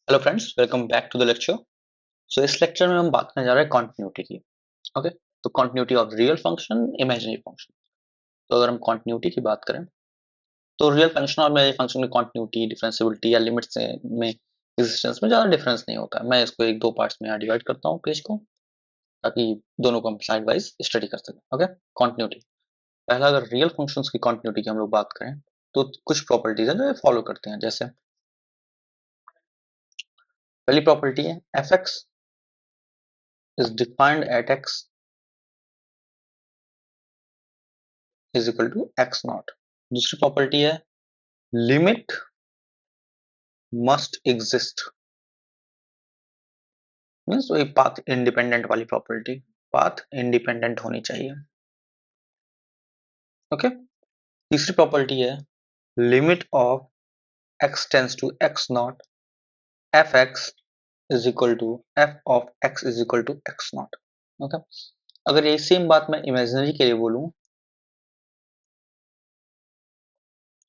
Hello friends, welcome back to the lecture. इस lecture में हम बात करने जा रहे हैं कॉन्टिन्यूटी की। ओके, तो continuity of real function, imaginary function. तो अगर हम कॉन्टिन्यूटी की बात करें तो रियल फंक्शन और इमेजिनरी फंक्शन में कॉन्टिन्यूटी, डिफरेंशिएबिलिटी या लिमिट्स में एक्जिस्टेंस में ज़्यादा डिफरेंस नहीं होता है। मैं इसको एक दो पार्ट्स में यहाँ डिवाइड करता हूँ पेज को, ताकि दोनों को हम साइड वाइज स्टडी कर सकें। Okay, continuity. पहला, अगर रियल फंक्शंस की कॉन्टिन्यूटी की हम लोग बात करें तो कुछ प्रॉपर्टीज है जो फॉलो करते हैं। जैसे पहली प्रॉपर्टी है F X is defined at X is equal to X naught. दूसरी प्रॉपर्टी है लिमिट मस्ट एग्जिस्ट, मीन्स वही पाथ इंडिपेंडेंट वाली प्रॉपर्टी, पाथ इंडिपेंडेंट होनी चाहिए। ओके, तीसरी प्रॉपर्टी है limit of X tends to X naught F X is equal to F of X is equal to X naught. Okay, अगर यही same बात मैं इमेजिनरी के लिए बोलूं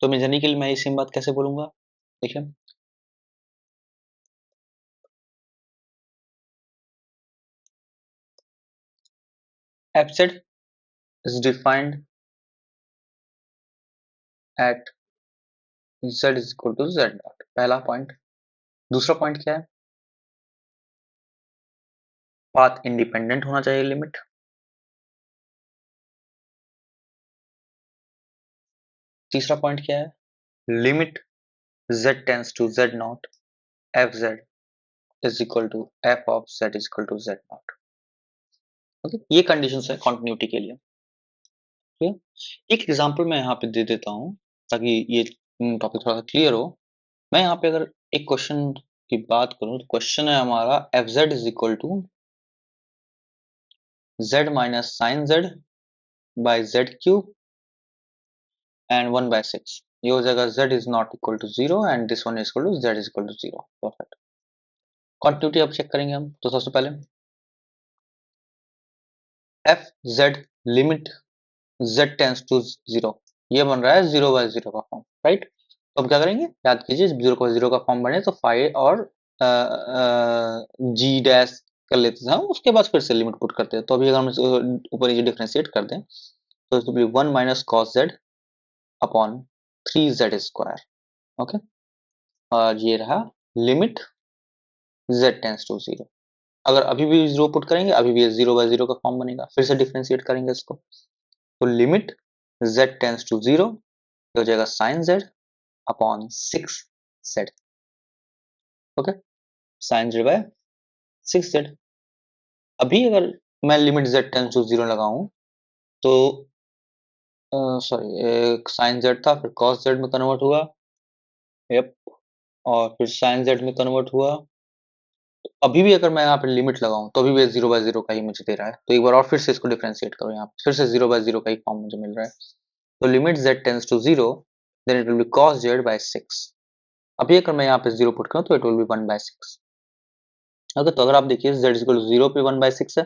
तो इमेजिनरी के लिए मैं ये सेम बात कैसे बोलूंगा? देखिए, F Z is defined at z is equal to z naught, पहला पॉइंट। दूसरा पॉइंट क्या है? पाथ इंडिपेंडेंट होना चाहिए लिमिट। तीसरा पॉइंट क्या है? Limit z tends to z naught F Z is equal to F of z is equal to z naught. Okay, ये कंडीशंस है कंटिन्यूटी के लिए। ठीक है, एक एग्जांपल मैं यहाँ पे दे देता हूँ ताकि ये टॉपिक थोड़ा सा क्लियर हो। मैं यहाँ पे अगर एक क्वेश्चन की बात करूँ तो क्वेश्चन है हमारा F Z is equal to Z minus sine Z by Z cube and 1/6। ये हो जाएगा z is not equal to 0 and this one is equal to z is equal to 0। Perfect. Continuity अब check करेंगे हम। तो सबसे पहले F Z limit z tends to 0, ये बन रहा है 0/0 का फॉर्म, राइट। तो अब क्या करेंगे, याद कीजिए 0/0 का फॉर्म बने तो फाइव और जी डैश कर लेते थे हम, उसके बाद फिर से लिमिट पुट करते हैं। तो अभी अगर हम इसको ऊपर नीचे डिफरेंशिएट कर दें तो it will B 1 minus cos Z upon 3z square. Okay, और ये रहा लिमिट z टेंस टू 0। अगर अभी भी 0 पुट करेंगे अभी भी 0/0 का फॉर्म बनेगा। फिर से डिफरेंशिएट करेंगे इसको तो लिमिट z टेंस टू 0 हो जाएगा sine z upon 6z। Okay, sine z by 6z। अभी अगर मैं लिमिट z टेंस टू 0 लगाऊं तो सॉरी, साइन z था, फिर cos z में कन्वर्ट हुआ, यप, और फिर साइन z में कन्वर्ट हुआ। तो अभी भी अगर मैं यहाँ पे लिमिट लगाऊं तो अभी भी 0/0 का ही मुझे दे रहा है। तो एक बार और फिर से इसको डिफरेंशिएट करो, यहाँ पे फिर से 0/0 का ही फॉर्म मुझे मिल रहा है। तो limit z tends to 0 then it will be cos z by 6। अभी अगर मैं यहाँ पे 0 पुट करूं तो इट विल बी 1/6। ओके, तो अगर आप देखिए z इज इक्वल टू 0 पे 1/6 है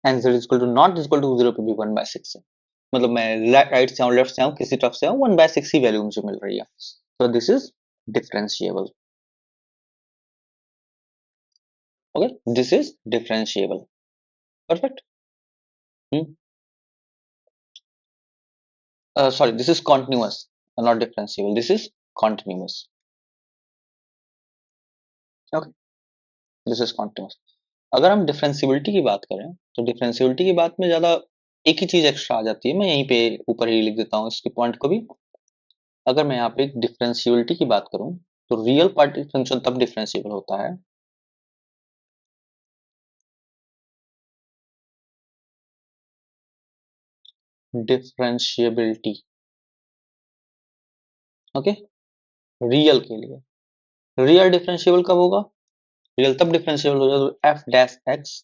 and z is equal to naught is equal to 0 पे भी 1/6 है। मतलब मैं राइट से आऊं लेफ्ट से आऊं किसी तरफ से आऊं 1/6 ही वैल्यू मुझे मिल रही है। तो this is differentiable. Okay, this is differentiable. Perfect. sorry, this is continuous, not differentiable, this is continuous. Okay, this is continuous. अगर हम डिफरेंशियबिलिटी की बात करें तो डिफरेंशियबिलिटी की बात में ज्यादा एक ही चीज एक्स्ट्रा आ जाती है। मैं यहीं पे ऊपर ही लिख देता हूँ इसके पॉइंट को भी। अगर मैं यहाँ पे डिफरेंशियबिलिटी की बात करूँ तो रियल पार्ट फंक्शन तब डिफरेंशिएबल होता है डिफरेंशियबिलिटी। ओके, रियल के लिए रियल डिफरेंशिएबल कब होगा? रियल तब डिफरेंशिएबल होगा तो F dash X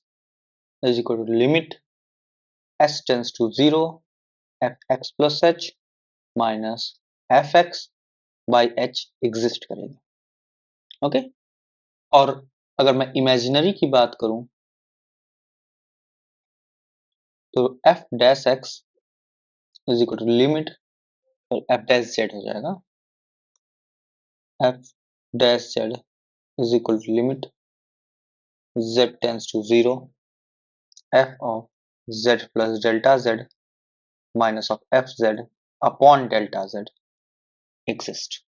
is equal to limit S tends to 0 F X plus H minus F X by H exist करेगा। ओके, और अगर मैं इमेजिनरी की बात करूं तो F dash X is equal to limit F dash Z हो जाएगा। F dash Z is equal to limit z tends to 0 f of z plus delta z minus of fz upon delta z exist।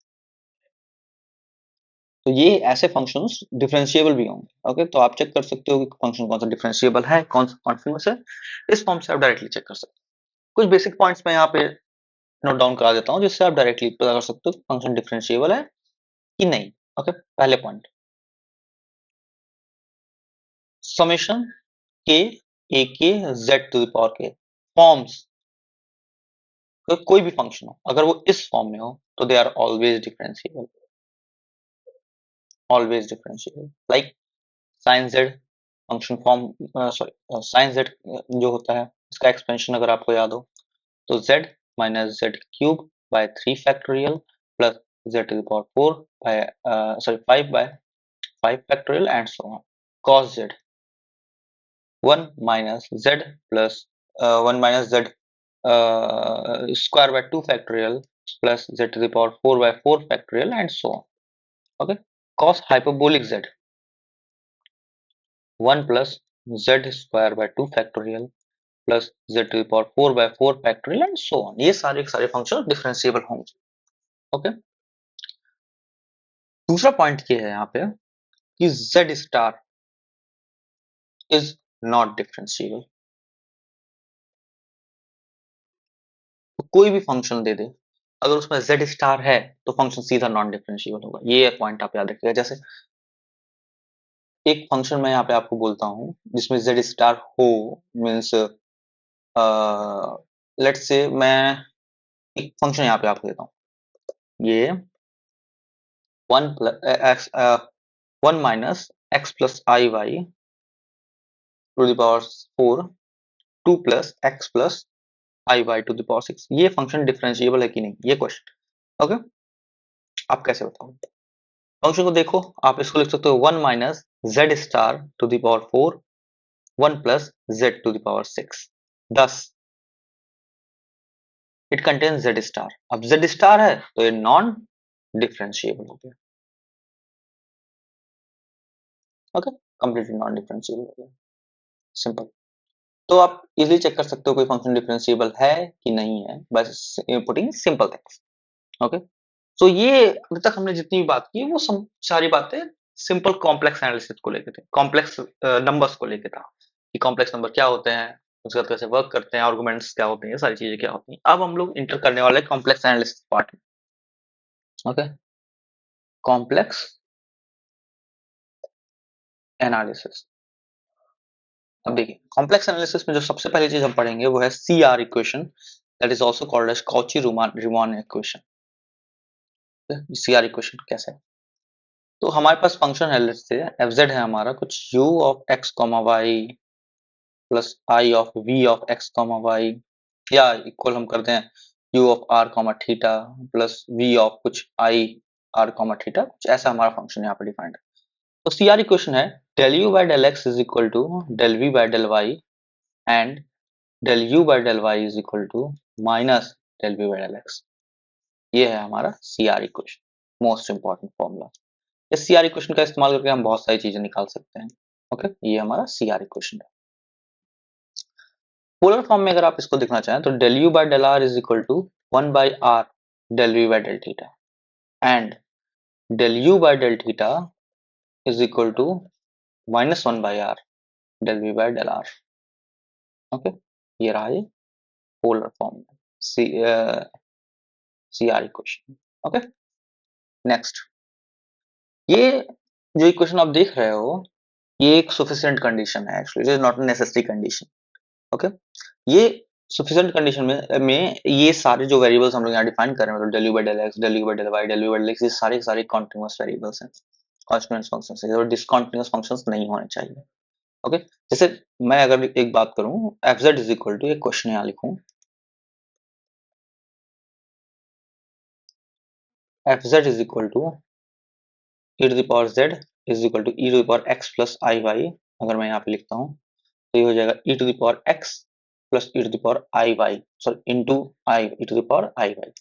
तो ये ऐसे functions differentiable भी होंगे। Okay, तो आप check कर सकते हो कि फंक्शन कौन सा डिफरेंशिएबल है, कौन सा कॉन्टिन्यूअस है। इस फॉर्म से आप डायरेक्टली चेक कर सकते हो। कुछ बेसिक पॉइंट्स मैं यहाँ पे नोट डाउन करा देता हूँ जिससे आप डायरेक्टली पता कर सकते हो कि फंक्शन डिफरेंशिएबल है कि नहीं। ओके, पहले पॉइंट, समेशन के ए के जेड टू द पावर के फॉर्म्स, कोई भी फंक्शन हो अगर वो इस फॉर्म में हो तो they are always differentiable, always differentiable. Like sine Z function form, sorry sine Z जो होता है इसका एक्सपेंशन अगर आपको याद हो तो z minus Z cube by 3 factorial plus z to the power 4 by sorry 5 by 5 factorial and so on. cos z 1 minus z plus 1 minus z square by 2 factorial plus z to the power 4 by 4 factorial and so on. Okay, cos hyperbolic z 1 plus z square by 2 factorial plus z to the power 4 by 4 factorial and so on। ये सारे के सारे function differentiable होंगे। Okay, दूसरा point ये है यहाँ पे कि z star is not differentiable. तो कोई भी फंक्शन दे दे अगर उसमें z स्टार है तो फंक्शन सीधा नॉन डिफरेंशिएबल होगा। ये पॉइंट आप याद रखिएगा। जैसे एक फंक्शन मैं यहाँ पे आपको बोलता हूँ जिसमें z स्टार हो, मीन्स लेट्स से मैं एक फंक्शन यहाँ पे आपको देता हूँ, ये 1 plus X 1 minus X plus I Y to the power 4 2 plus X plus I Y to the power 6। ये फंक्शन डिफरेंशिएबल है कि नहीं, ये क्वेश्चन। ओके, आप कैसे बताओगे? फंक्शन को देखो, आप इसको लिख सकते हो 1 minus Z star to the power 4 1 plus Z to the power 6 10 it contains Z star. अब जेड स्टार है तो ये नॉन डिफरेंशिएबल हो गया। ओके, कंप्लीटली नॉन डिफरेंशिएबल हो गया, सिंपल। तो आप इजीली चेक कर सकते हो कोई फंक्शन डिफरेंशिएबल है कि नहीं है बस पुटिंग सिंपल थिंग्स। ओके, तो ये अभी तक हमने जितनी भी बात की वो सारी बातें सिंपल कॉम्प्लेक्स एनालिसिस को लेके थे, कॉम्प्लेक्स नंबर्स को लेके था कि कॉम्प्लेक्स नंबर क्या होते हैं, उसके बाद कैसे वर्क करते हैं, आर्गुमेंट्स क्या होते हैं, ये सारी चीजें क्या होती हैं। अब हम लोग इंटर करने वाले कॉम्प्लेक्स एनालिसिस पार्ट में। Okay, complex analysis. अब देखिए कॉम्प्लेक्स एनालिसिस में जो सबसे पहली चीज हम पढ़ेंगे वो है CR equation, that is also called as Cauchy Riemann equation. CR equation कैसे है? तो हमारे पास फंक्शन है, लेट्स से fz है हमारा कुछ u of x y plus i of v of x y, या इक्वल हम करते हैं u of r theta plus v of कुछ i r थीटा, कुछ ऐसा हमारा फंक्शन यहाँ पे डिफाइंड है। तो CR इक्वेशन है del u by del x is equal to del v by del y and del u by del y is equal to minus del v by del x। ये है हमारा CR equation, most important formula. इस CR equation का इस्तेमाल करके हम बहुत सारी चीजें निकाल सकते हैं। ओके, ये हमारा CR इक्वेशन है। पोलर फॉर्म में अगर आप इसको देखना चाहें तो del u by del r is equal to 1 by r del v by del theta and del u by del theta is equal to minus 1 by r del v by del r। Okay, ये रहा ये polar form में CR equation. Okay, next, ये जो equation आप देख रहे हो ये एक सफिशिएंट कंडीशन है, actually it is not a necessary condition. Okay, ये सफिशिएंट कंडीशन में ये सारे जो वेरिएबल्स हम लोग यहाँ डिफाइन कर रहे हैं, मतलब del u by del x, del u by del y, del u by del x, ये सारे सारे कॉन्टिन्यूअस वेरिएबल्स हैं, कॉन्स्टेंट फंक्शंस हैं और डिसकंटीन्यूअस फंक्शंस नहीं होने चाहिए। ओके, जैसे मैं अगर एक बात करूं fz इज इक्वल टू, एक क्वेश्चन यहाँ लिखूं fz is equal to e to the power z is equal to e to the power x plus I y. अगर मैं यहाँ पे लिखता हूँ तो ये हो जाएगा e to the power x plus e to the power i y, sorry into i e to the power i y.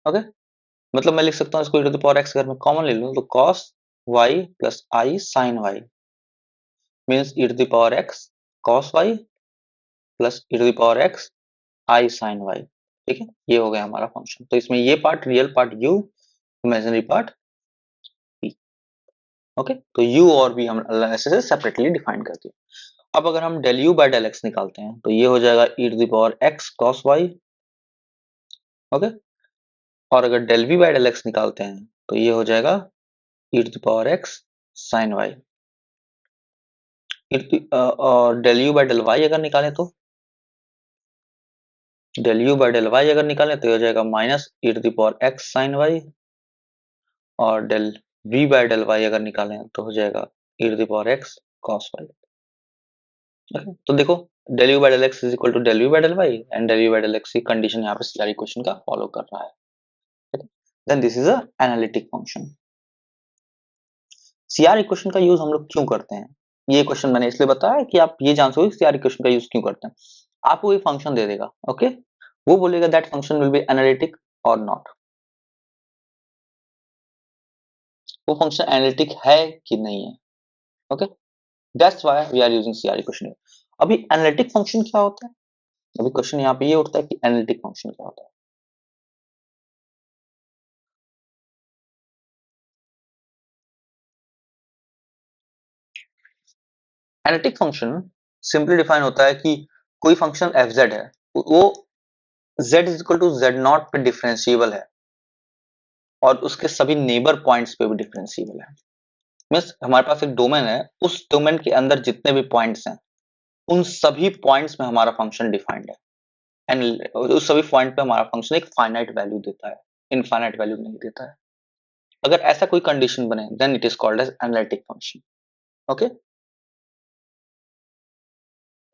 Okay, मतलब मैं लिख सकता हूँ इसको e to the power x अगर मैं कॉमन ले लूँ तो cos y plus I sin y means e to the power x cos y plus e to the power x I sin y। ठीक है, ये हो गया हमारा फंक्शन। तो इसमें ये part real part u, imaginary part p। Okay, तो u और v हम ऐसे सेपरेटली डिफाइन कर दिया। अब अगर हम del u by del x निकालते हैं तो ये हो जाएगा e to the power x cos y। Okay, और अगर del v by del x निकालते हैं तो ये हो जाएगा e to the power x sin y। और del u by del y अगर निकालें तो del u by del y अगर निकालें तो ये हो जाएगा minus e to the power x sin y। और del v by del y अगर निकालें तो हो जाएगा e to the power x cos y। Okay, तो देखो del u by del x is equal to del v by del y and del u by del x की condition यहाँ पे CR इक्वेशन का फॉलो कर रहा है। Then this is a analytic function. CR equation का use हम लोग क्यों करते हैं, ये क्वेश्चन मैंने इसलिए बताया कि आप ये जान सको CR इक्वेशन का यूज क्यों करते हैं। आपको एक फंक्शन दे देगा, ओके, वो बोलेगा that function will be analytic और नॉट, वो फंक्शन एनालिटिक है कि नहीं है। Okay, that's why we are using CR equation. अभी एनालिटिक फंक्शन क्या होता है, अभी क्वेश्चन यहाँ पे ये उठता है कि एनालिटिक फंक्शन क्या होता है। एनालिटिक फंक्शन सिंपली डिफाइन होता है कि कोई फंक्शन एफ जेड है, वो z is equal to Z naught पे डिफरेंशिएबल है और उसके सभी नेबर पॉइंट्स पे भी डिफरेंशिएबल है। मीन्स हमारे पास एक डोमेन है, उस डोमेन के अंदर जितने भी पॉइंट्स हैं उन सभी पॉइंट्स में हमारा फंक्शन डिफाइंड है एंड उस सभी पॉइंट पे हमारा फंक्शन एक फाइनाइट वैल्यू देता है, इनफाइनाइट वैल्यू नहीं देता है। अगर ऐसा कोई कंडीशन बने then it is called as analytic function. Okay,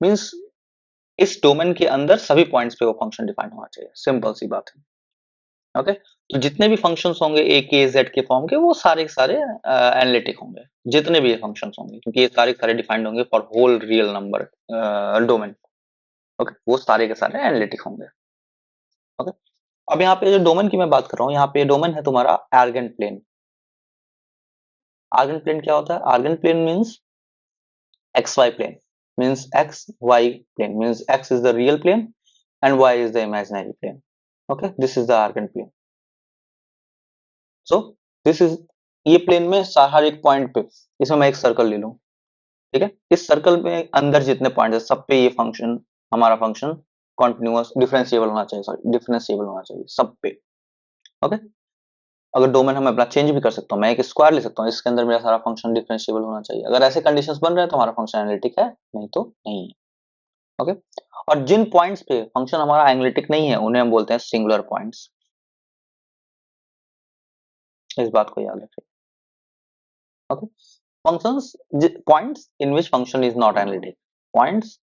means इस डोमेन के अंदर सभी पॉइंट्स पे वो फंक्शन डिफाइन होना चाहिए, सिंपल सी बात है। ओके, तो जितने भी फंक्शंस होंगे ए के जेड के फॉर्म के वो सारे के सारे एनालिटिक होंगे, जितने भी ये फंक्शंस होंगे, क्योंकि ये सारे के सारे डिफाइंड होंगे for whole real number domain. Okay, वो सारे के सारे एनालिटिक होंगे। ओके, अब यहाँ पे जो डोमेन की मैं बात कर रहा हूँ, यहाँ पे डोमेन है तुम्हारा आर्गन प्लेन। आर्गन प्लेन क्या होता है, Argand plane means x y plane, means x y plane, means x is the real plane and y is the imaginary plane. Okay, this is the Argand plane. So this is, ये plane में हर एक point पे, इसमें मैं एक circle ले लूं, ठीक है, इस सर्कल में अंदर जितने पॉइंट है सब पे ये फंक्शन, हमारा फंक्शन कॉन्टिन्यूअस डिफरेंशिएबल होना चाहिए, सॉरी डिफरेंशिएबल होना चाहिए सब पे। ओके, अगर डोमेन हम अपना चेंज भी कर सकता हूँ, मैं एक स्क्वायर ले सकता हूँ, इसके अंदर मेरा सारा फंक्शन डिफरेंशिएबल होना चाहिए। अगर ऐसे कंडीशंस बन रहे हैं तो हमारा फंक्शन एनालिटिक है, नहीं तो नहीं है। ओके, और जिन पॉइंट्स पे फंक्शन हमारा एनालिटिक नहीं है उन्हें हम बोलते हैं सिंगुलर पॉइंट्स। इस बात को याद रखिए। Okay, functions points in which function is not analytic, points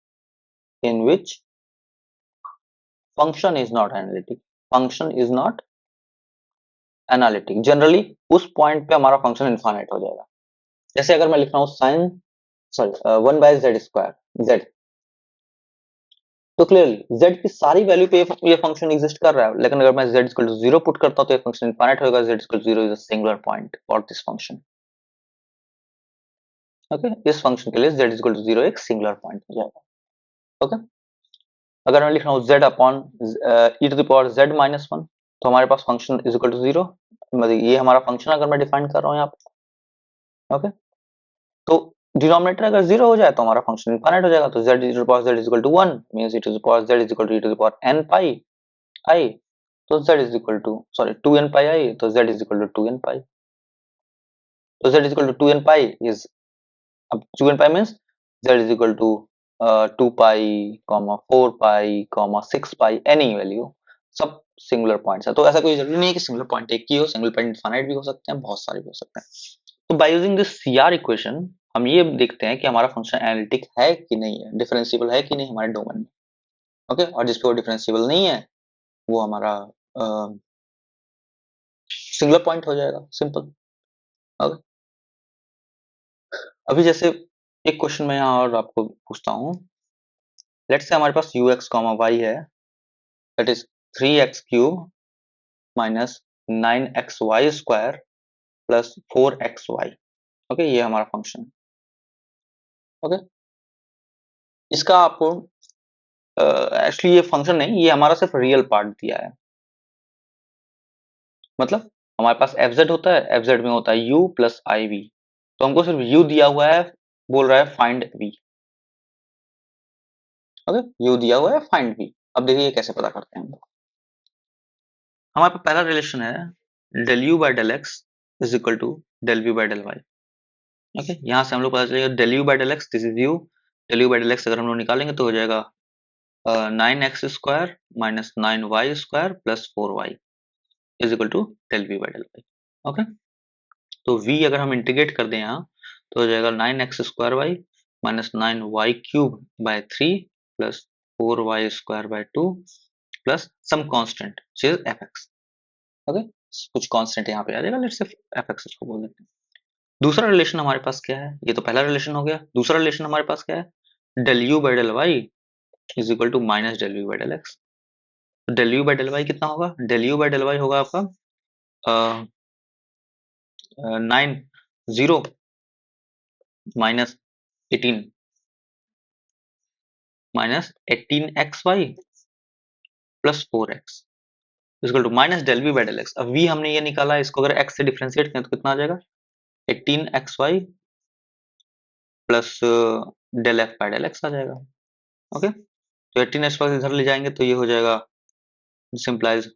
in which function is not analytic, function is not analytic, generally उस पॉइंट पे हमारा फंक्शन इनफाइनाइट हो जाएगा। जैसे अगर मैं लिख रहा हूँ sine, sorry 1 by z square z, तो क्लियरली जेड की सारी वैल्यू पे ये फंक्शन एग्जिस्ट कर रहा है, लेकिन अगर मैं जेड इक्वल टू 0 पुट करता हूँ तो ये फंक्शन इनफाइनाइट होगा। Z equal to 0 is a singular point for this function. Okay, इस फंक्शन के लिए जेड इक्वल टू 0 एक सिंगुलर पॉइंट हो जाएगा। ओके, अगर मैं लिख रहा हूँ z upon e to the power z minus 1 तो हमारे पास फंक्शन इज इक्वल टू 0, मतलब ये हमारा फंक्शन अगर मैं डिफाइन कर रहा हूँ यहाँ पे। ओके, तो डिनोमिनेटर अगर 0 हो जाए तो हमारा फंक्शन इनफाइनाइट हो जाएगा। तो z e to the power z is equal to 1 means e to the power z is equal to e to the power n pi i, तो z is equal to sorry 2n pi i, तो z is equal to 2n pi, तो z is equal to 2n pi is, अब 2n पाई means z is equal to 2 pi, 4 pi, 6 pi, any value, सब singular points है। तो ऐसा कोई जरूरी नहीं है कि सिंगुलर पॉइंट एक ही हो, सिंगल पॉइंट इनफाइनाइट भी हो सकते हैं, बहुत सारे भी हो सकते हैं। तो by using this CR equation हम ये देखते हैं कि हमारा फंक्शन एनालिटिक है कि नहीं है, डिफरेंशिएबल है कि नहीं हमारे डोमेन में। ओके, और जिसपे वो डिफरेंशिएबल नहीं है वो हमारा सिंगुलर पॉइंट हो जाएगा, सिंपल। ओके, अभी जैसे एक क्वेश्चन मैं यहाँ और आपको पूछता हूँ। लेट्स से हमारे पास ux y है, that is 3x cube minus 9xy square plus 4xy। Okay, ये हमारा फंक्शन। ओके, इसका आपको एक्चुअली ये फंक्शन नहीं, ये हमारा सिर्फ रियल पार्ट दिया है। मतलब हमारे पास एफ होता है, एफ में होता है u प्लस आई वी, तो हमको सिर्फ u दिया हुआ है, बोल रहा है फाइंड v। ओके, u दिया हुआ है, फाइंड v। अब देखिए कैसे पता करते हैं हम। हमारे पास पहला रिलेशन है del u by del x is equal to del v by del Y. Okay, यहाँ से हम लोग पता चलेगा del u by del x, this is u, del u by del x अगर हम लोग निकालेंगे तो हो जाएगा 9x square minus 9y square plus 4y is equal to del v by del Y. Okay, तो v अगर हम इंटीग्रेट कर दें यहाँ तो हो जाएगा 9x square y minus 9y cube by 3 plus 4y square by 2 plus some constant which is fx। Okay, कुछ कांस्टेंट यहाँ पे आ जाएगा, लेट्स से fx इसको बोल देते हैं। दूसरा रिलेशन हमारे पास क्या है, ये तो पहला रिलेशन हो गया। दूसरा रिलेशन हमारे पास क्या है, del u by del y is equal to minus del u by del x. Del u by del y कितना होगा, del u by del y होगा आपका 9 minus 18 minus 18xy plus 4x equal to minus del we by del x. अब v हमने ये निकाला है, इसको अगर x से डिफरेंशिएट करें तो कितना आ जाएगा, 18xy plus del F by del X आ जाएगा। ओके, तो 18xy इधर ले जाएंगे तो ये हो जाएगा, दिस इंप्लाइज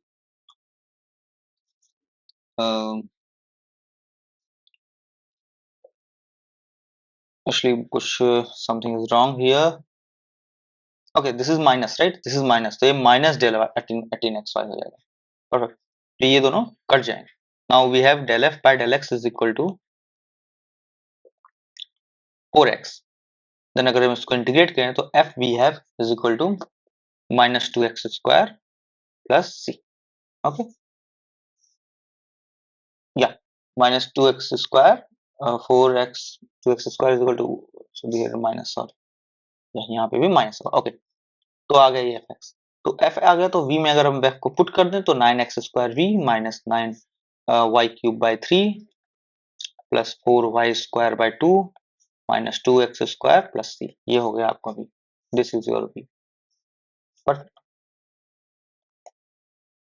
एक्चुअली कुछ something is wrong here. Okay, this is minus, right, this is minus, तो ये माइनस डेल 18xy हो जाएगा। परफेक्ट, तो ये दोनों कट जाएंगे। Now we have del F by del x is equal to 4x। Then अगर हम इसको इंटीग्रेट करें तो F we have is equal to minus 2x square plus C. Okay, या minus 2x square 4x 2x square is equal to, so there minus, sorry यहाँ पे भी minus होगा। ओके, तो आ गया ये fx, तो f आ गया, तो v में अगर हम f को पुट कर दें तो 9x square v minus 9 y cube by 3 plus 4y square by 2 minus 2x square plus c, ये हो गया आपका v। This is your v। Perfect,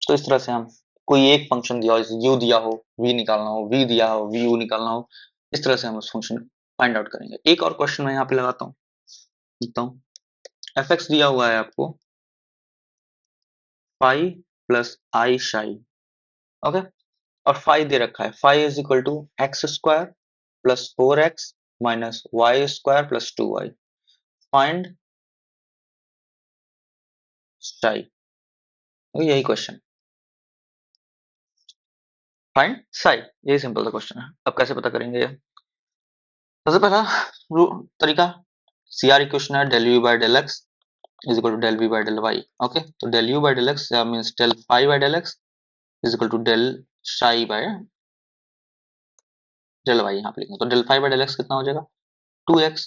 तो इस तरह से हम कोई एक फंक्शन दिया हो, जैसे u दिया हो, v निकालना हो, v दिया हो, vu निकालना हो, इस तरह से हम उस फंक्शन फाइंड आउट करेंगे। एक और क्वेश्चन मैं यहाँ पे लगाता हूँ, लिखता हूँ fx दिया हुआ है आपको फाई प्लस आई शाई। ओके, और फाइव दे रखा है, five is equal to x square plus 4x minus Y square plus 2y। Find psi, यही क्वेश्चन, फाइंड साई, यही सिंपल सा क्वेश्चन है। अब कैसे पता करेंगे ये? सबसे पहला तरीका, सी आर इक्वेशन है del you by del x is equal to del we by del Y. Okay, तो del you by del X means del phi by del x is equal to del psi by del Y. यहाँ पे लिखेंगे तो del phi by del x कितना हो जाएगा, 2x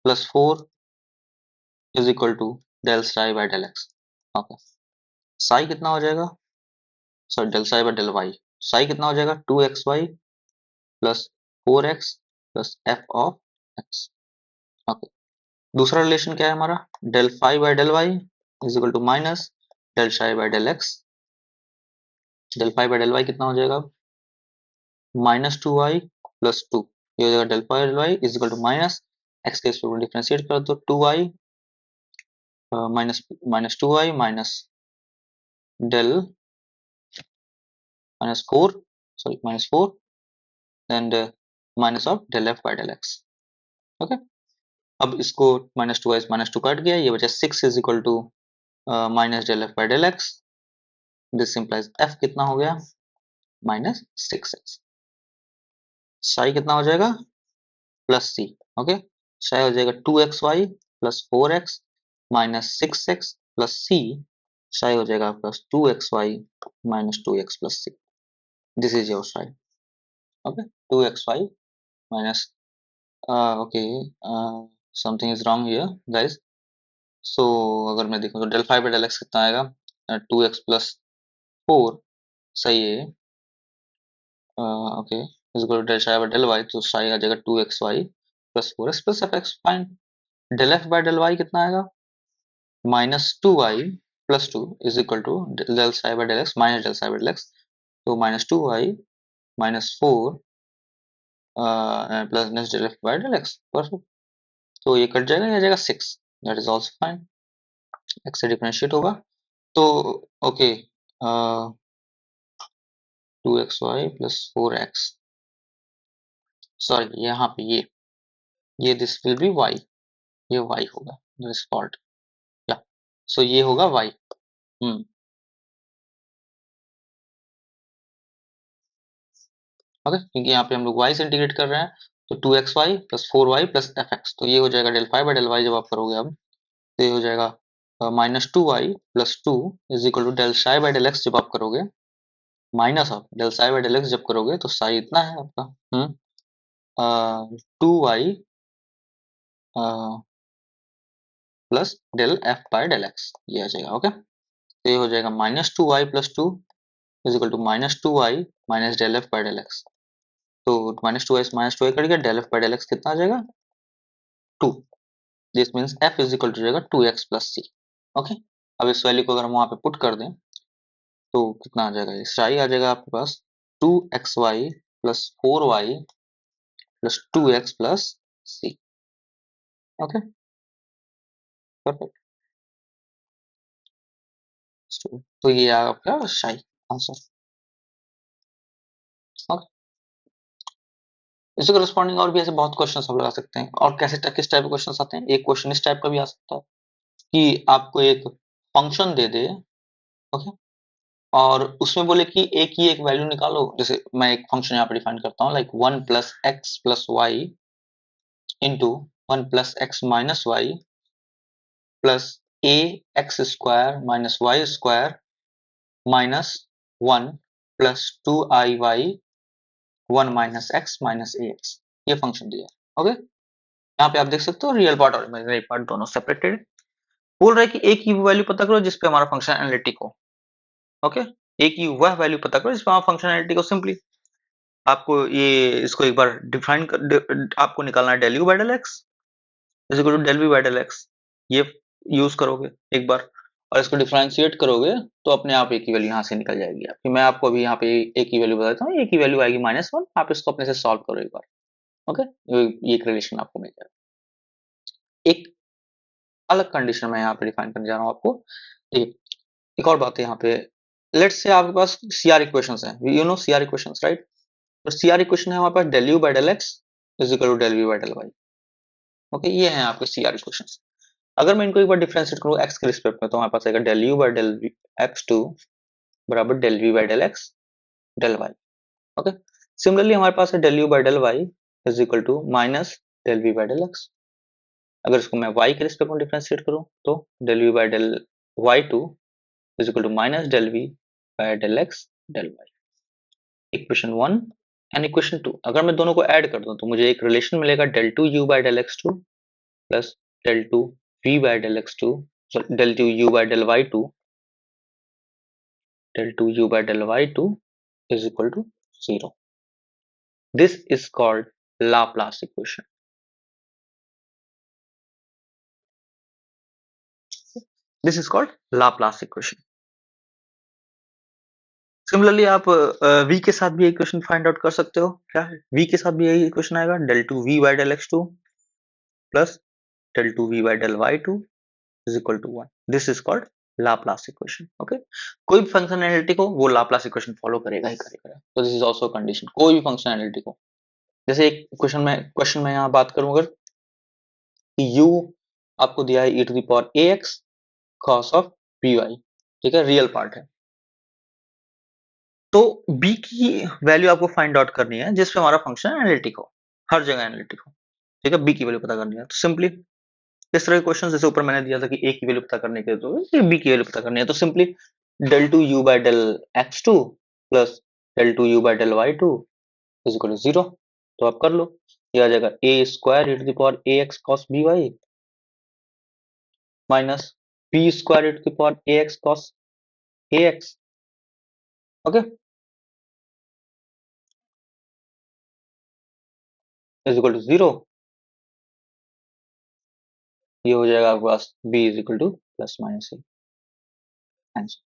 plus 4 is equal to del psi by del x. Okay, psi कितना हो जाएगा, sorry del psi by del y, psi कितना हो जाएगा 2xy plus 4x plus f of x. Okay, दूसरा रिलेशन क्या है हमारा, del phi by del y is equal to minus del psi by del x. Del phi by del y कितना हो जाएगा, माइनस 2y प्लस 2, ये हो जाएगा del phi by del y is equal to minus x के इसको differentiate कर दो 2y minus minus 2y minus del minus 4, sorry minus 4 and minus of del F by del x. Okay, अब इसको minus two cut गया, ये बचा 6 is equal to minus del F by del x. This implies f कितना हो गया, minus 6x। Sai कितना हो जाएगा, प्लस सी। ओके, साई हो जाएगा 2xy plus 4x minus 6x plus C. Psi हो जाएगा plus 2xy minus 2x plus C. This is your psi. Okay, 2xy minus, okay, something is wrong here guys. So अगर मैं देखूं तो del phi by del x कितना आएगा, 2x plus 4, सही है। Okay, is equal to del psi by del Y, तो psi आ जाएगा 2xy plus 4x plus fx। Fine. Del f by del y कितना आएगा? -2y plus 2 is equal to del psi by del x minus del psi by del x, तो -2y -4 plus next del f by del x। Perfect. तो ये cut जाएगा, ये आ जाएगा 6, that is also fine. x से differentiate होगा तो okay, 2xy plus 4x, sorry यहाँ पे ये दिस विल बी y, ये y होगा, दिस फॉल्ट, या सो ये होगा y। ओके, क्योंकि यहाँ पे हम लोग y से इंटीग्रेट कर रहे हैं, तो 2xy plus 4y plus fx, तो ये हो जाएगा del phi by del y। जब आप करोगे अब तो ये हो जाएगा -2y plus 2 is equal to del psi by del x। जब आप करोगे minus of del psi by del x जब करोगे तो साई इतना है आपका 2y plus del f by del x, ये आ जाएगा। ओके, तो ये हो जाएगा -2y plus 2 is equal to -2y minus del f by del x। तो -2y से -2y कट गया, del f by del x कितना आ जाएगा? 2। This means f is equal to जाएगा 2x प्लस c। ओके, अब इस वैल्यू को अगर हम वहां पे पुट कर दें तो कितना आ जाएगा? साई आ जाएगा आपके पास 2xy plus 4y plus 2x plus c। Okay, perfect. तो ये आपका शाही आंसर। ओके, इससे करस्पॉन्डिंग और भी ऐसे बहुत क्वेश्चन हम लगा सकते हैं। और कैसे किस टाइप के क्वेश्चन आते हैं? एक क्वेश्चन इस टाइप का भी आ सकता है कि आपको एक फंक्शन दे दे, ओके, और उसमें बोले कि ए की एक वैल्यू निकालो। जैसे मैं एक फंक्शन यहाँ पे डिफाइन करता हूँ, like 1 plus X plus Y into 1 plus X minus Y plus A X square minus Y square minus 1 plus 2 I Y 1 minus X minus A X, ये फंक्शन दिया है। ओके, यहाँ पे आप देख सकते हो रियल पार्ट और इमेजिनरी पार्ट दोनों सेपरेटेड है। बोल रहा है कि ए की वो वैल्यू पता करो जिसपे हमारा फंक्शन एनालिटिक हो। ओके, ए की वह वैल्यू पता करो जिसपे हमारा फंक्शन एनालिटिक हो। सिंपली आपको ये इसको एक बार डिफाइन कर, आपको निकालना है del you by del x is equal to del we by del x. ये यूज करोगे एक बार और इसको डिफरेंशिएट करोगे तो अपने आप ए की वैल्यू यहाँ से निकल जाएगी आपकी। मैं आपको अभी यहाँ पे ए की वैल्यू बताता हूँ, ए की वैल्यू आएगी -1। आप इसको अपने से सॉल्व करो एक बार। ओके, ये एक रिलेशन आपको मिल जाएगा। एक अलग कंडीशन मैं यहाँ पे डिफाइन करने जा रहा हूँ आपको। ठीक, एक और बात है यहाँ पे। लेट्स से आपके पास सीआर इक्वेशंस हैं, you know C R equations, right? तो सीआर इक्वेशन है हमारे पास del you by del x is equal to del we by del Y. Okay, ये है आपके सीआर इक्वेशंस। अगर मैं इनको एक बार डिफरेंशिएट करूँ एक्स के रिस्पेक्ट में, तो हमारे पास आएगा del you by del X two बराबर del we by del x del Y. Okay, similarly हमारे पास है del you by del y is equal to minus del we by del x. अगर इसको मैं y के रिस्पेक्ट में differentiate करूं तो del v by del y2 is equal to minus del v by del x del y। Equation 1 and equation 2 अगर मैं दोनों को ऐड कर दूं तो मुझे एक रिलेशन मिलेगा del 2u by del x2 plus del 2v by del x2, del 2u by del y2, del 2u by del y2 is equal to 0। This is called Laplace equation. This is called Laplace equation. Similarly आप v के साथ भी equation find out कर सकते हो। क्या है v के साथ भी यही इक्वेशन आएगा, del 2v by del x2 plus del 2v by del y2 is equal to 1। This is called Laplace equation. Okay, कोई भी फंक्शन एनालिटिक हो वो लाप्लास इक्वेशन फॉलो करेगा ही करेगा। तो दिस इज आल्सो कंडीशन, कोई भी फंक्शन एनालिटिक हो। जैसे एक क्वेश्चन में यहाँ बात करूं, अगर u आपको दिया है e to the power ax cos of by, ठीक है, रियल पार्ट है। तो b की वैल्यू आपको फाइंड आउट करनी है जिसपे हमारा फंक्शन एनालिटिक हो, हर जगह एनालिटिक हो। ठीक है, b की वैल्यू पता करनी है। तो सिंपली इस तरह के क्वेश्चन जैसे ऊपर मैंने दिया था कि a की वैल्यू पता करने के लिए तो b की वैल्यू पता करनी है, तो simply del 2u by del x2 plus del 2u by del y2 is equal to 0। तो आप कर लो, ये आ जाएगा a square e to the power ax cos by minus b square e to the power ax cos ax। Okay, is equal to 0, ये हो जाएगा आपके पास b इज इक्वल टू प्लस माइनस ए आंसर।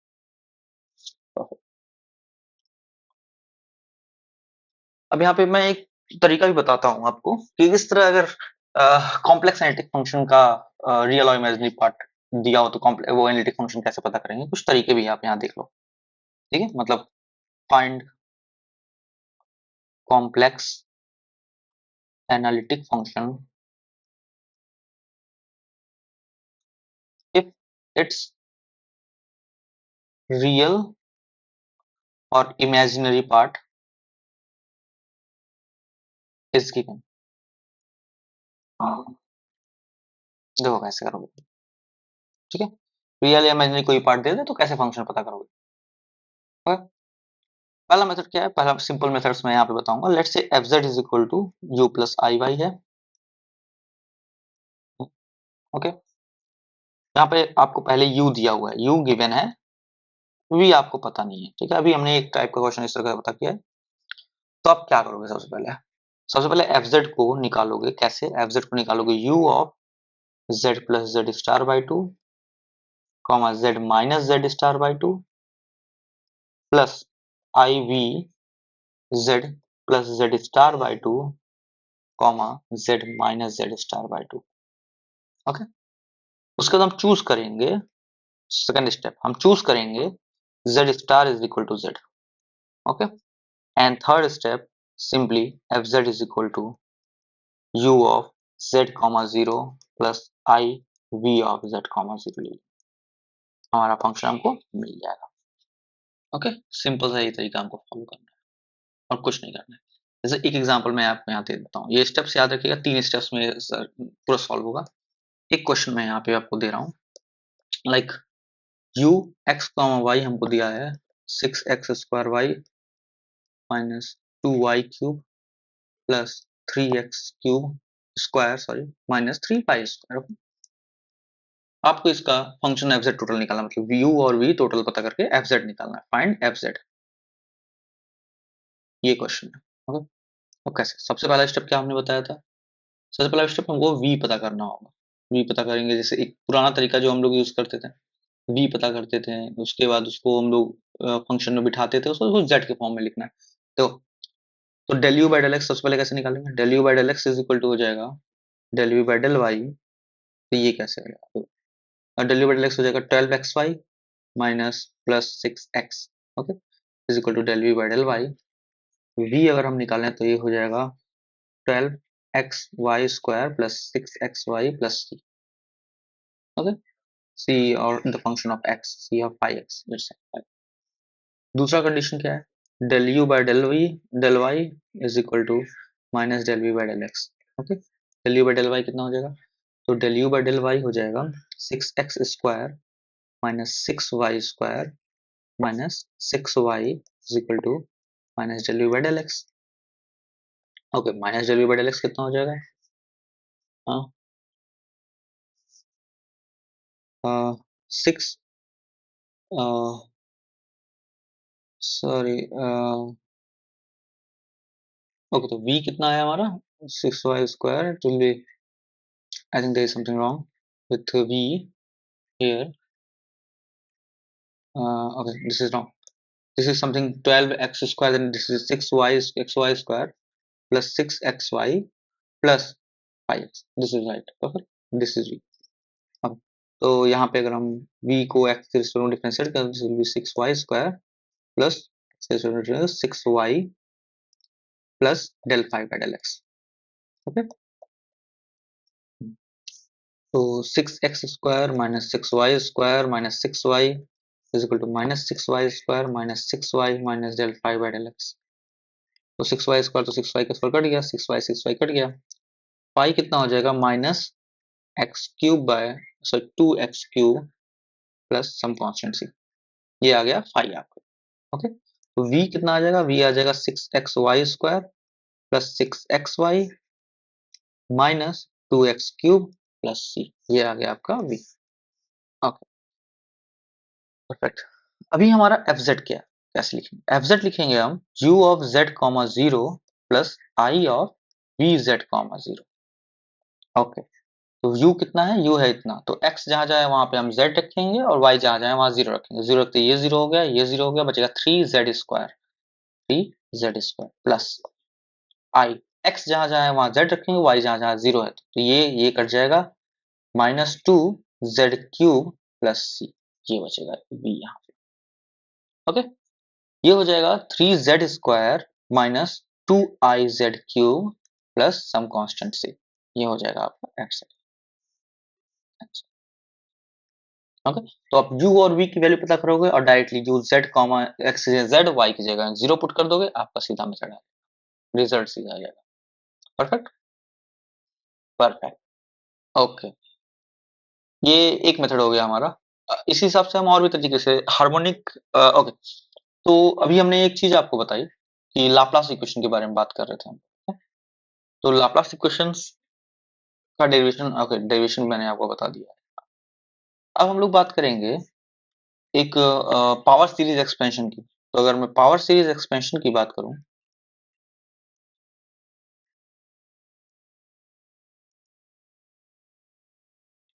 अब यहाँ पे मैं एक तरीका भी बताता हूँ आपको कि किस तरह अगर कॉम्प्लेक्स एनालिटिक फंक्शन का रियल और इमेजिनरी पार्ट दिया हो तो वो एनालिटिक फंक्शन कैसे पता करेंगे, कुछ तरीके भी आप यहाँ देख लो। ठीक है, मतलब find complex analytic function if its real or imaginary part is given। देखो कैसे करोगे। ठीक है, रियल या इमेजिनरी कोई पार्ट दे दे तो कैसे फंक्शन पता करोगे। और पहला मेथड क्या है, पहला सिंपल मेथड्स मैं यहाँ पे बताऊंगा। Let's say f Z is equal to u plus I y है। ओके, यहाँ पे आपको पहले u दिया हुआ है, u गिवन है, v आपको पता नहीं है। ठीक है, अभी हमने एक टाइप का क्वेश्चन इस तरह का पता किया है। तो आप क्या करोगे, सबसे पहले fz को निकालोगे। कैसे fz को निकालोगे, u of z plus z star by two comma z minus z star by two plus i v z plus z star by two comma z minus z star by two. Okay, उसके बाद हम choose करेंगे, second step हम choose करेंगे z star is equal to z। Okay, and third step simply fz is equal to u of z comma zero plus i v of z comma zero, हमारा function हमको मिल जाएगा। Okay, simple सा ये तरीका हमको follow करना है और कुछ नहीं करना है। जैसे एक एग्जांपल मैं आपको यहाँ दे देता हूँ, ये स्टेप्स याद रखिएगा, 3 स्टेप्स में पूरा सॉल्व होगा। एक क्वेश्चन मैं यहाँ पे आपको दे रहा हूँ, लाइक u x y हमको दिया है 6x square y minus 2y cube plus 3x cube square sorry minus 3y square. आपको इसका फंक्शन एफ जेड टोटल निकालना, मतलब u और v टोटल पता करके एफ जेड निकालना है, फाइंड एफ जेड, ये क्वेश्चन है। ओके, तो कैसे, सबसे पहला स्टेप क्या हमने बताया था, सबसे पहला स्टेप हमको v पता करना होगा। v पता करेंगे, जैसे एक पुराना तरीका जो हम लोग यूज करते थे, v पता करते थे, उसके बाद उसको हम लोग फंक्शन में बिठाते थे, उसको z के फॉर्म में लिखना है। तो del u by del x सबसे पहले कैसे निकालेंगे, del u by del x is equal to हो जाएगा del u by del Y. तो ये कैसे होगा, और del u by del x हो जाएगा 12xy minus plus 6x। Okay, is equal to del u by del y. v अगर हम निकालें तो ये हो जाएगा 12xy square plus 6xy plus c। Okay, c और the function of x, c of 5x। दूसरा कंडीशन क्या है, del u by del y is equal to minus del v by del x. Okay, del u by del y कितना हो जाएगा, तो del u by del y हो जाएगा 6x square minus 6y square minus 6y is equal to minus del u by del x. Okay, minus del u by del x कितना हो जाएगा, हाँ, 6 सॉरी, ओके, तो v कितना है हमारा 6y square, it will B, I think there is something wrong with v here. Okay, this is wrong. This is something 12x square, then this is 6y xy square plus 6xy plus 5x. This is right. Perfect. This is v. Okay. तो यहाँ पे अगर हम v को x के respect में differentiate करें, this will be 6y square plus 6y plus del 5 by del x. Okay. तो 6x square minus 6y square minus 6y is equal to minus 6y square minus 6y minus del 5 by del x। तो 6y square तो 6y का square cut गया, 6y cut गया, पाई कितना हो जाएगा minus x cube by sorry 2x³ plus some constant c, ये आ गया फाई आपका। ओके, तो v कितना आ जाएगा, v आ जाएगा 6xy square plus 6xy minus 2x³ plus c, ये आ गया आपका v। Okay, perfect. अभी हमारा fz क्या है, कैसे लिखेंगे, fz लिखेंगे हम u of z comma zero plus I of V Z comma zero. Okay, तो u कितना है, u है इतना, तो x जहां जाए वहां पे हम z रखेंगे और y जहां जाए वहां जीरो रखेंगे। जीरो रखते ये जीरो हो गया, ये जीरो हो गया, बचेगा 3z square, 3z square plus i। x जहां जाए वहां z रखेंगे, y जहां जहां जीरो है तो ये कट जाएगा, -2z³ प्लस c, ये बचेगा v यहाँ पे। ओके, ये हो जाएगा 3z square minus 2iz³ plus some constant c, ये हो जाएगा आपका x। ओके, तो आप u और v की वैल्यू पता करोगे और directly u z comma x z y की जगह जीरो पुट कर दोगे, आपका सीधा मेथड है, रिजल्ट सीधा आ जाएगा। Perfect, perfect. ओके, ये एक मेथड हो गया हमारा। इसी हिसाब से हम और भी तरीके से हार्मोनिक, ओके, तो अभी हमने एक चीज आपको बताई कि लाप्लास इक्वेशन के बारे में बात कर रहे थे हम। तो लाप्लास इक्वेशंस का डेरिवेशन, ओके, डेरिवेशन मैंने आपको बता दिया। अब हम लोग बात करेंगे एक पावर सीरीज एक्सपेंशन की। तो अगर मैं पावर सीरीज एक्सपेंशन की बात करूं,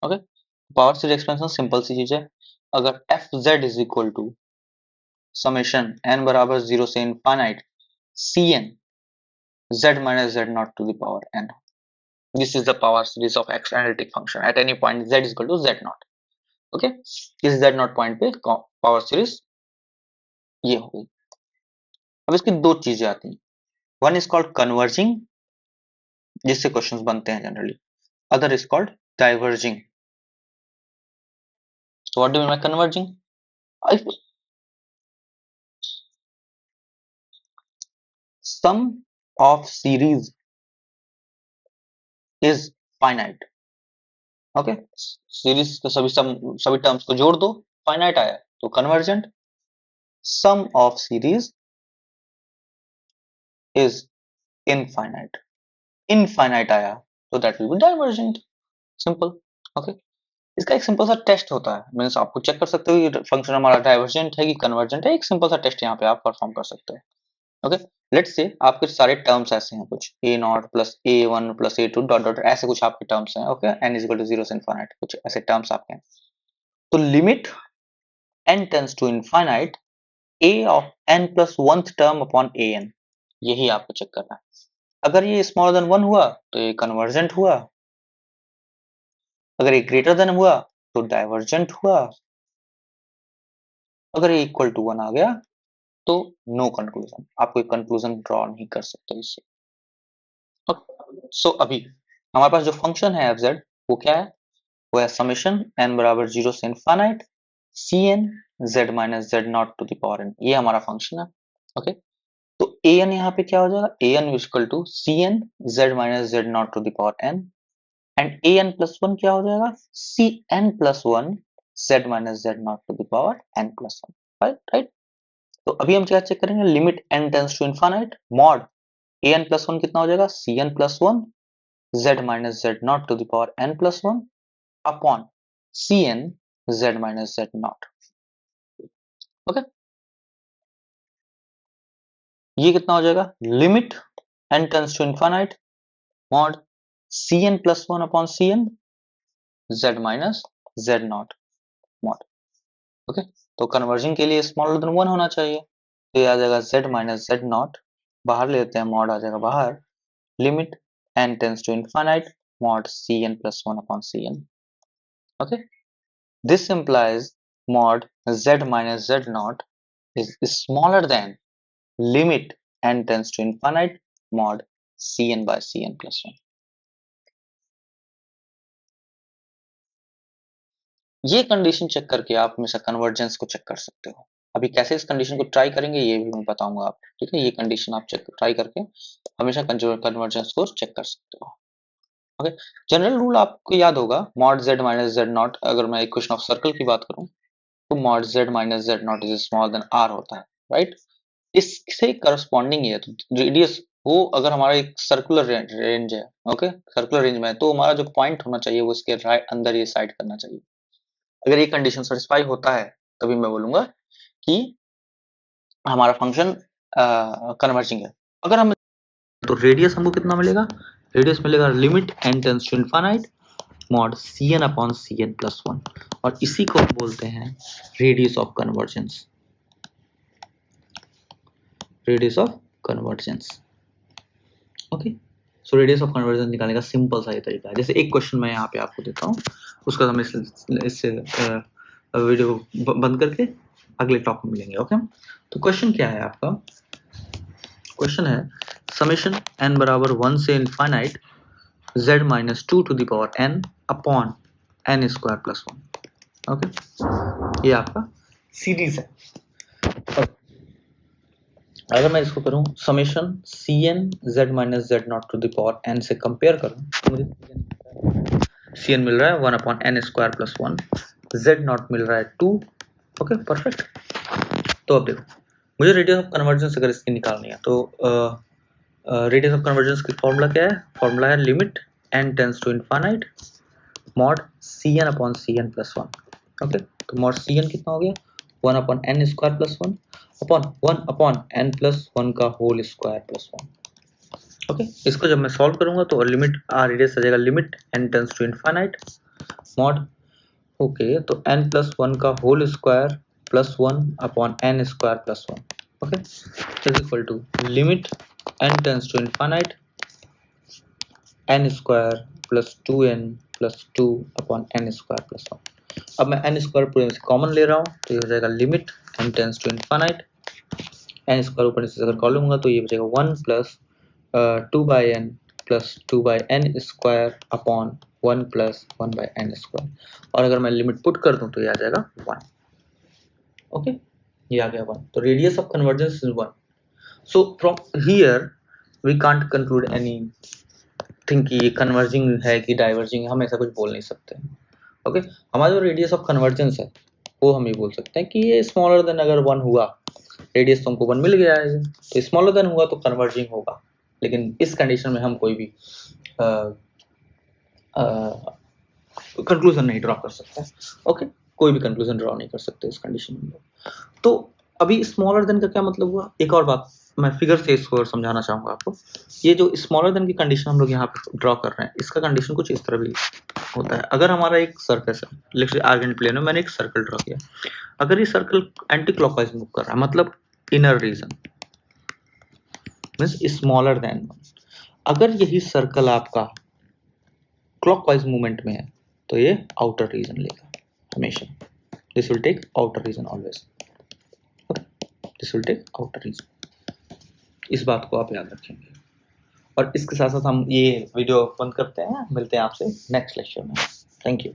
okay, power series expansion simple सी चीज है। अगर F Z is equal to summation N बराबर जीरो से infinite C N Z minus Z not to the power N, this is the power series of X analytic function at any point Z is equal to Z not. Okay, इस Z not point पे power series ये हो गई। अब इसकी दो चीजें आती हैं, वन इज कॉल्ड कन्वर्जिंग, जिससे क्वेश्चंस बनते हैं generally, other is called diverging. So what do you mean by converging? If sum of series is finite, okay, series के सभी टर्म्स को जोड़ दो, फाइनाइट आया तो convergent, sum of series is infinite, infinite आया तो that will be divergent. Simple. Okay, इसका एक सिंपल सा टेस्ट होता है, मीन्स आपको चेक कर सकते हो कि फंक्शन हमारा डाइवर्जेंट है कि कन्वर्जेंट है, एक सिंपल सा टेस्ट यहाँ पे आप परफॉर्म कर सकते हो। ओके, लेट्स से आपके सारे टर्म्स ऐसे हैं, कुछ A not plus A one plus A two dot dot ऐसे कुछ आपके टर्म्स हैं। Okay, N is equal to zero से इनफाइनाइट, कुछ ऐसे टर्म्स आपके हैं। तो limit N tends to infinite A of N plus one term upon A N, यही आपको चेक करना है। अगर ये स्मॉलर देन वन हुआ तो ये कन्वर्जेंट हुआ, अगर ये ग्रेटर देन हुआ तो डाइवर्जेंट हुआ, अगर ये इक्वल टू वन आ गया तो नो कंक्लूजन, आप कोई कंक्लूजन ड्रॉ नहीं कर सकते इससे। सो अभी हमारे पास जो फंक्शन है एफ जेड वो क्या है, वो है समेशन एन बराबर जीरो से infinite C N Z minus Z not to the power n, ये हमारा फंक्शन है। ओके, तो ए एन यहाँ पे क्या हो जाएगा, A N equal to C N Z minus Z not to the power N, and A N plus one क्या हो जाएगा, C N plus one Z minus Z not to the power N plus one. Right right, तो अभी हम क्या check करेंगे, limit N tends to infinite mod A N plus one कितना हो जाएगा, C N plus one z minus z naught to the power n plus 1 upon cn z minus z naught। Okay, ये कितना हो जाएगा, limit n tends to infinite mod cn plus one upon cn z minus z naught mod. Okay, तो convergence के लिए smaller than one होना चाहिए, तो ये आ जाएगा z माइनस z नॉट, बाहर ले लेते हैं, मॉड आ जाएगा बाहर, limit n tends to infinite mod cn plus one upon cn। Okay, this implies mod z minus z naught is smaller than limit n tends to infinite mod cn by cn plus 1। ये condition check करके आप हमेशा convergence को check कर सकते हो। अभी कैसे इस कंडीशन को ट्राई करेंगे ये भी मैं बताऊंगा आपको, ठीक है, ये कंडीशन आप चेक ट्राई करके हमेशा कन्वर्जेंस को चेक कर सकते हो। ओके, जनरल रूल आपको याद होगा, mod z minus z not, अगर मैं इक्वेशन ऑफ सर्कल की बात करूं तो mod z minus z not is smaller than r होता है, राइट। इससे करस्पॉन्डिंग है तो रेडियस, वो अगर हमारा एक सर्कुलर रेंज है, ओके, सर्कुलर रेंज में है, तो हमारा जो पॉइंट होना चाहिए वो इसके राइट अंदर ये साइड करना चाहिए। अगर ये कंडीशन सेटिस्फाई होता है तभी मैं बोलूंगा कि हमारा फंक्शन कन्वर्जिंग है। अगर हम तो रेडियस हमको कितना मिलेगा, रेडियस मिलेगा limit n tends to infinite mod cn upon cn plus 1, और इसी को हम बोलते हैं radius of convergence, radius of convergence. Okay, so radius of convergence निकालने का सिंपल सा ये तरीका है। जैसे एक क्वेश्चन मैं यहाँ पे आपको देता हूँ, उसका हम इससे वीडियो बंद करके अगले टॉप में मिलेंगे। ओके, तो क्वेश्चन क्या है आपका, क्वेश्चन है समेशन n बराबर 1 से infinite z minus 2 to the power n upon n square plus 1। Okay, ये आपका सीरीज है। अगर मैं इसको करूं summation cn z minus z naught to the power n से कंपेयर करूं तो मुझे cn मिल रहा है 1 upon n square plus 1, z naught मिल रहा है 2। Okay, perfect. तो अब देखो, मुझे रेडियस ऑफ कन्वर्जेंस अगर इसकी निकालनी है तो रेडियस ऑफ कन्वर्जेंस की फॉर्मूला क्या है, फॉर्मूला है limit n tends to infinite mod cn upon cn plus 1। Okay, तो मॉड cn कितना हो गया, 1 upon n square plus 1 upon 1 upon n plus 1 का होल स्क्वायर प्लस 1। ओके, इसको जब मैं सॉल्व करूंगा तो लिमिट रेडियस आ जाएगा limit n tends to infinite mod, okay, तो n प्लस 1 का whole square plus 1 upon n square plus 1। Okay, is equal to limit n tends to infinite n square plus 2n plus 2 upon n square plus 1। अब मैं n square पूरे में से common ले रहा हूँ तो ये हो जाएगा limit n tends to infinite n square ऊपर से अगर कॉल लूंगा तो ये बचेगा 1 plus 2 by n plus 2 by n square upon 1 plus 1 by n square, और अगर मैं लिमिट पुट कर दूं तो ये आ जाएगा 1। ओके, ये आ गया 1। तो radius of convergence is 1। So from here we can't conclude any thing कि ये कन्वर्जिंग है कि डाइवर्जिंग है, हम ऐसा कुछ बोल नहीं सकते। ओके, हमारा जो रेडियस ऑफ कन्वर्जेंस है वो हम ये बोल सकते हैं कि ये स्मॉलर देन अगर 1 हुआ, रेडियस तो हमको 1 मिल गया है तो स्मॉलर देन हुआ तो कन्वर्जिंग होगा, लेकिन इस कंडीशन में हम कोई भी कंक्लूजन नहीं ड्रॉ कर सकते। ओके, कोई भी कंक्लूजन ड्रॉ नहीं कर सकते इस कंडीशन में। तो अभी स्मॉलर देन का क्या मतलब हुआ, एक और बात मैं फिगर से इसको और समझाना चाहूंगा आपको। ये जो स्मॉलर देन की कंडीशन हम लोग यहाँ पे ड्रॉ कर रहे हैं, इसका कंडीशन कुछ इस तरह भी होता है। अगर हमारा एक सर्कल है, लेट्स से आर्गेंट प्लेन में मैंने एक सर्कल ड्रॉ किया, अगर ये सर्कल एंटी क्लॉकवाइज मूव कर रहा है, मतलब inner region means smaller than, अगर यही सर्कल आपका क्लॉकवाइज मूवमेंट में है तो ये आउटर रीजन लेगा हमेशा। This will take outer region always, this will take outer region. इस बात को आप याद रखेंगे। और इसके साथ साथ हम ये वीडियो बंद करते हैं, मिलते हैं आपसे नेक्स्ट लेक्चर में। Thank you.